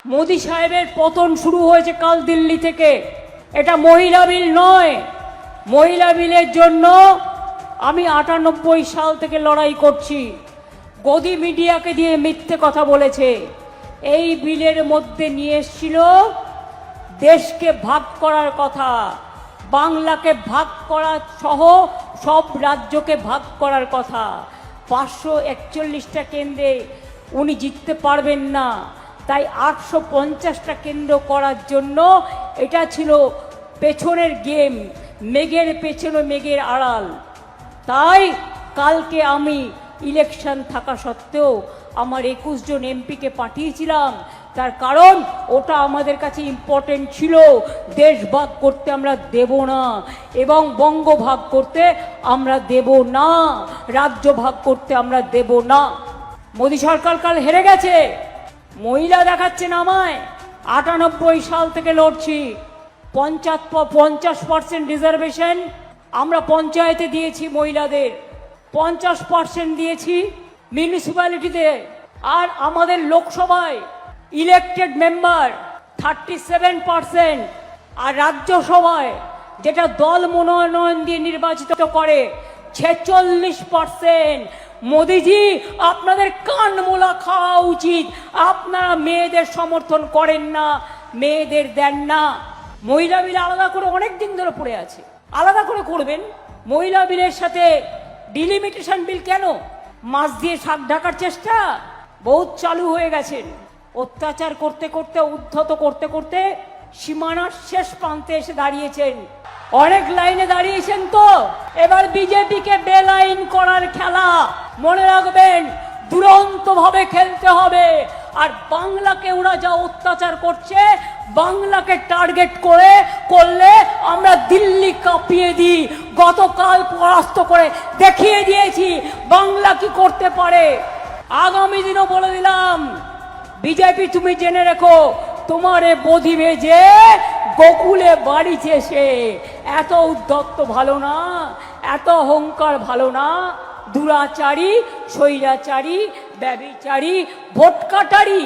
মোদি সাহেবের পতন শুরু হয়েছে কাল দিল্লি থেকে। এটা মহিলা বিল নয়। মহিলা বিলের জন্য আমি ৯৮ সাল থেকে লড়াই করছি। গদি মিডিয়াকে দিয়ে মিথ্যে কথা বলেছে। এই বিলের মধ্যে নিয়ে এসেছিল দেশকে ভাগ করার কথা, বাংলাকে ভাগ করা সহ সব রাজ্যকে ভাগ করার কথা। ৫৪১টা কেন্দ্রে উনি জিততে পারবেন না, তাই ৮৫০টা কেন্দ্র করার জন্য এটা ছিল পেছনের গেম, মেঘের পেছনে মেঘের আড়াল। তাই কালকে আমি ইলেকশন থাকা সত্ত্বেও আমার ২১ জন এমপিকে পাঠিয়েছিলাম, তার কারণ ওটা আমাদের কাছে ইম্পর্টেন্ট ছিল। দেশ ভাগ করতে আমরা দেব না, এবং বঙ্গ ভাগ করতে আমরা দেব না, রাজ্য ভাগ করতে আমরা দেব না। মোদী সরকার কাল হেরে গেছে, মহিলা দেখাচ্ছেন আমায়। ৯৮ সাল থেকে লড়ছি। ৫০% রিজার্ভেশন আমরা পঞ্চায়েতে দিয়েছি মহিলাদের, ৫০% দিয়েছি মিউনিসিপ্যালিটিতে, আর আমাদের লোকসভায় ইলেকটেড মেম্বার 37%, আর রাজ্যসভায় যেটা দল মনোনয়ন দিয়ে নির্বাচিত করে 46%। মোদিজি, আপনাদের কান মোলা খাওয়া উচিত। আপনারা মেয়েদের সমর্থন করেন না, মেয়েদের দেন না। মহিলা বিল আলাদা করে অনেক দিন ধরে পড়ে আছে, আলাদা করে করবেন। মহিলা বিলের সাথে ডিলিমিটেশন বিল কেন? মাছ দিয়ে শাক ঢাকার চেষ্টা বহুত চালু হয়ে গেছেন। অত্যাচার করতে করতে, উদ্ধত করতে করতে সীমানার শেষ প্রান্তে এসে দাঁড়িয়েছেন। অনেক লাইনে দাঁড়িয়েছেন, তো এবার বিজেপিকে বেলাইন করার খেলা মনে রাখবেন, দুরন্ত ভাবে খেলতে হবে। আর বাংলাকে ওরা যা অত্যাচার করছে, বাংলাকে টার্গেট করলে আমরা দিল্লি কাঁপিয়ে দিই। গতকাল পরাস্ত করে দেখিয়ে দিয়েছি বাংলা কি করতে পারে। আগামী দিনও বলে দিলাম, বিজেপি তুমি জেনে রেখো, তোমারে বধি ভেজে গোকুলে বাড়িছে সে। এত উদ্ধত্ত ভালো না, এত অহংকার ভালো না। দুরাচারী, স্বৈরাচারী, ব্যভিচারী, ভোটকাটারি